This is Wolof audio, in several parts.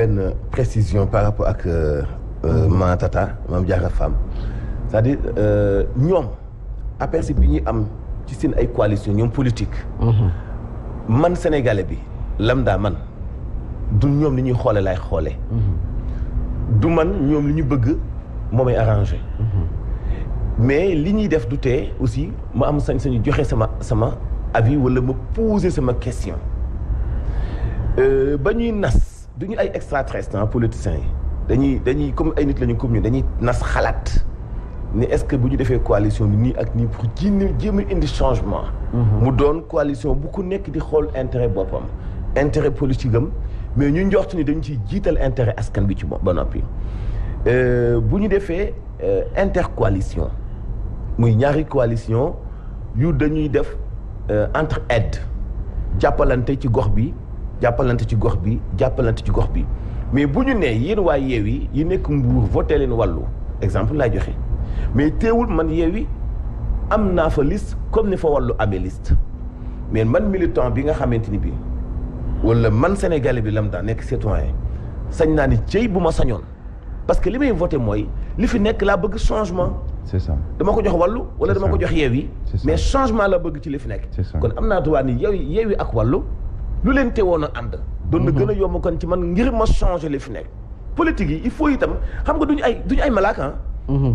benn précision par rapport ak ma tata Mame Diarra Fam c'est-à-dire ñoom aperçu bi ñuy am ci seen ay coalition ñoom politique man sénégalais bi lambda man du ñoom li ñuy xoole lay xoole du man ñoom li ñu bëgg moo may arrangé mais li ñuy def du tee aussi ma am sañ-sañu joxe sama avis wala ma poser sama question ba ñuy nas du ñu ay extraterrestres politiciens yi dañuy comme ay nit la ñu comme ñu dañuy nas xalaat ni est-ce que bu ñu defee coalition bi nii ak nii pour jéem a indi changement mu doon coalition bu ku nekk di xool intérêt boppam intérêt politique am mais ñu njort ni dañu ciy jiital intérêt askan bi ci ba noppi bu ñu defee intercoalition muy ñaari coalition yu dañuy def entre aide jàppalante ci gox bi jàppalante ci gox bi jàppalante ci gox bi mais bu ñu nee yéen waa Yewwi yi nekk Mbour voté leen wàllu exemple laay joxe mais teewul man Yewwi am naa fa liste comme ni fa wàllu amee liste mais man militant bi nga xamante ni bi wala man sénégalais bi lam daa nekk citoyen sañ naa ni cëy bu ma sañoon parce que li may voté mooy li fi nekk laa bëgg changement. c'est ça dama ko jox wàllu wala dama ko jox Yewwi mais changement la bëgg ci li fi nekk. kon am naa droit ni Yewwi ak wàllu lu leen teewoon a ànd. doon na gën a yomb kon ci man ngir ma changer li fi nekk. politique yi il faut itam xam nga duñu ay malaaka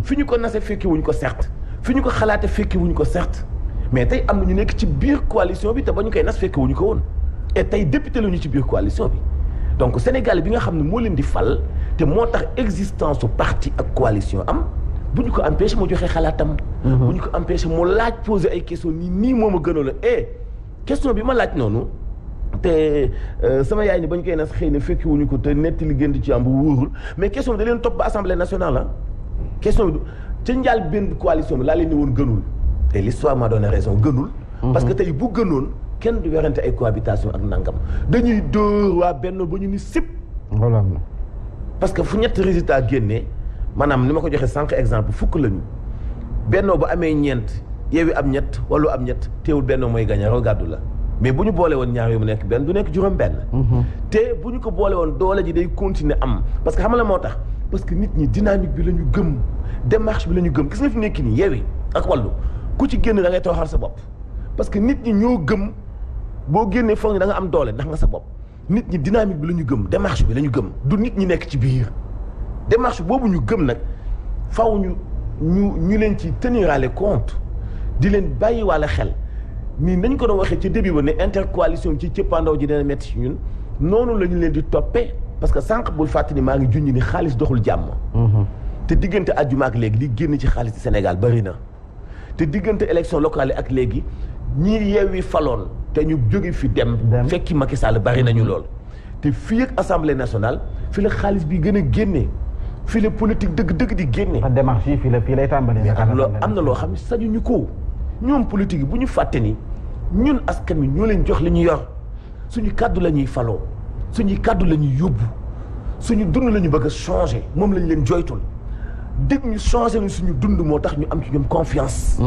fi ñu ko nase fekki wuñ ko certes fi ñu ko xalaate fekki wuñ ko certes mais tey am na ñu nekk ci biir coalition bi te ba ñu koy nas fekki wuñu ko woon et tey député la ñu ci biir coalition bi donc Sénégal bi nga xam ne moo leen di fal te moo tax existence su parti ak coalition am bu ñu ko empêché mu joxe xalaatam. bu ñu ko empêché mu laaj poser ay questions nii moo ma gënoon a question bi ma laaj noonu te sama yaay ni ba ñu koy nas xëy na fekki wuñu ko te netti li gën di ci am bu wóorul mais question bi da leen topp ba assemblée nationale ah question bi ca njaal benn coalition bi laa leen ni woon gënul et l'histoire m'a donné raison gënul. parce que tey bu gënoon kenn du werante ay cohabitation ak nangam dañuy dóor waa benn ba ñu ni sip. parce que fu ñetti résultat génnee maanaam ni ma ko joxe sànq exemple fukk lañu bennoo ba amee ñeent Yewwi am ñett Wallu am ñett teewul bennoo mooy gagné raw gàddu la mais bu ñu boole woon ñaar yu mu nekk benn du nekk juróom benn. te bu ñu ko boole woon doole ji day continuer am parce que xam la moo tax parce que nit ñi dynamique bi la ñu gëm démarche bi la ñu gëm gis nga fi nekk nii Yewwi ak Wallu ku ci génn da ngay tooxal sa bopp parce que nit ñi ñoo gëm boo génnee foog ni da nga am doole ndax nga sa bopp nit ñi dynamique bi la ñu gëm démarche bi la ñu gëm du nit ñi nekk ci biir démarche boobu ñu gëm nag faw ñu leen ci tenirale compte di leen bàyyiwaale xel nii nañ ko doon waxee ci début ba ne intercoalition ci cëppaandaw ji dina metti ci ñun noonu la ñu leen di toppee parce que sànq bul fàttali maa ngi junj ni xaalis doxul jàmm. te diggante àjjuma ak léegi li génn ci xaalis ci Sénégal bari na te diggante élection locale yi ak léegi ñii Yewwi faloon te ñu jóge fi dem fekki Macky Sall bari nañu lool te fii ak assemblée nationale fi la xaalis bi gën a génnee fii la politique dëgg-dëgg di génne. démarche yi fii lay tàmbalee. mais am na loo xam ne sañuñu ko ñoom politique yi bu ñu fàtte ni ñun askan wi ñoo leen jox li ñu yor suñu kàddu la ñuy faloo suñu kàddu la ñuy yóbbu suñu dund la ñu bëgg a changer moom lañ leen joytul dégg ñu changer nañ suñu dund moo tax ñu am ci ñoom confiance.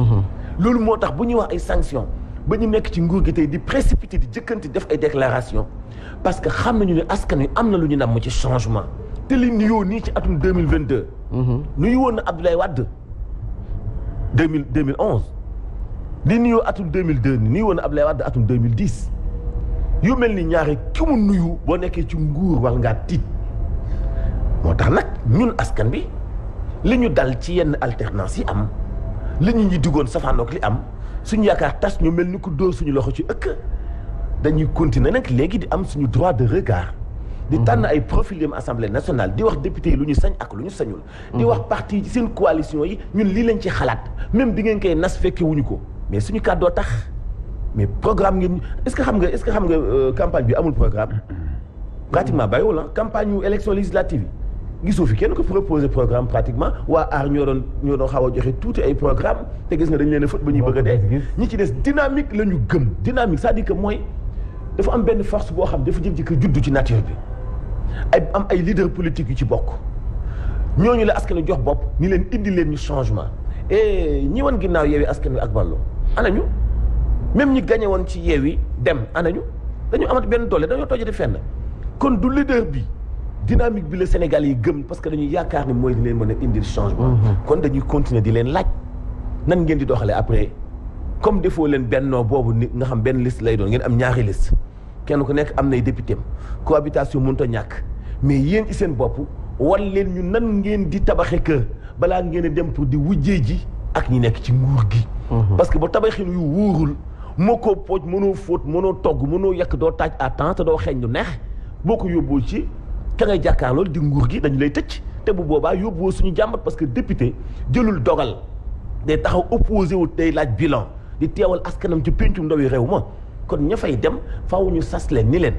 loolu moo tax bu ñuy wax ay sanctions ba ñu nekk ci nguur gi tey di précipiter di jëkkanti def ay déclarations parce que xam nañu ne askan wi am na lu ñu namm ci changement te li nuyoo nii ci atum 2022. nuyu woon na Abdoulaye Wade 2011 li nuyoo atum 2002 nuyu woon na Abdoulaye Wade atum 2010 yu mel ni ñaari ki mu nuyu boo nekkee ci nguur war ngaa tiit moo tax nag ñun askan bi li ñu dal ci yenn alternance yi am li ñu ñi diggoon safaanook li am suñu yaakaar tas ñu mel ni ku dóor suñu loxo ci ëkk dañuy continuer nag léegi di am suñu droit de regard di tànn ay profil yam assemblée nationale di wax député yi lu ñu sañ ak lu ñu sañul di wax parti yi ci seen coalition yi ñun lii lañ ci xalaat même di ngeen koy nas fekke wuñu ko mais suñu kàddoo tax mais programme ngeen est-ce que xam nga campagne bi amul programme pratiquement bàyyiwul ah campagne yu élection législative yi gisoo fi kenn ko proposé programme pratiquement waa aar ñoo doon xaw a joxe tuuti ay programme te gis nga dañ leen a fët ba ñuy bëgg a dee ñi ci des dynamique la ñu gëm dynamique c'est-à-dire que mooy dafa am benn force boo xam dafa jëkk juddu ci nature bi am ay leader politique yu ci bokk ñooñu la askan wi jox bopp ni leen indi leen ñu changement et ñi woon ginnaaw Yewwi Askan Wi ak Wallu anañu même ñi gagné woon ci Yewwi dem anañu dañu amat benn doole dañoo tojati fenn kon du leader bi dynamique bi la Sénégal yi gëm parce que dañuy yaakaar ni mooy di leen mën a indil changement. kon dañuy continuer di leen laaj nan ngeen di doxalee après comme defoo leen bennoo boobu nit nga xam benn liste lay doon ngeen am ñaari liste kenn ku nekk am nay député am cohabitation mënut a ñàkk mais yéen ci seen bopp wan leen ñu nan ngeen di tabaxe kër balaa ngeen a dem pour di wujjee ji ak ñi nekk ci nguur gi. parce que ba tabaxin yu wóorul moo ko pooj mënoo fóot mënoo togg mënoo yàq doo taaj à temps te doo xeeñ lu neex boo ko yóbboo ci ka ngay jàkkaarlool di nguur gi dañu lay tëj te bu boobaa yóbbuwoo suñu jàmbat parce que député jëlul dogal day taxaw opposé wu day laaj bilan di teewal askanam ci péncum ndawi réew ma kon ña fay dem faaw ñu sas leen ni leen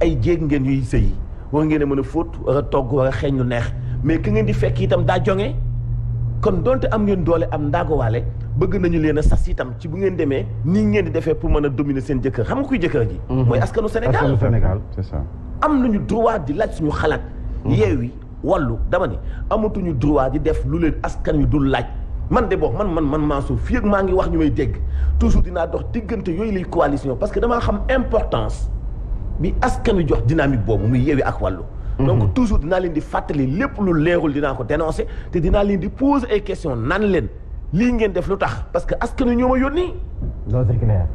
ay jéeg ngeen yuy sëyi war ngeen a mën a fóot war a togg war a xeeñ lu neex mais ki ngeen di fekk itam daa jonge kon donte am ngeen doole am ndaagowaale bëgg nañu leen a sas itam ci bu ngeen demee nii ngeen di defee pour mën a dominer seen jëkkër xam nga kuy jëkkër ji mooy askanu Sénégal c'est ça. am nañu droit di laaj suñu xalaat Yewwi Wallu dama ni amatuñu droit di def lu leen askan wi dul laaj man de boog man Mansour fii ak maa ngi wax ñu may dégg toujours dinaa dox diggante yooyu lay coalition parce que damaa xam importance bi askan wi jox dynamique boobu muy Yewwi ak Wallu donc toujours dinaa leen di fàttali lépp lu leerul dinaa ko dénoncer te dinaa leen di poser ay questions nan leen lii ngeen def lu tax parce que askan wi ñoo ma yónni. loolu c'est clair.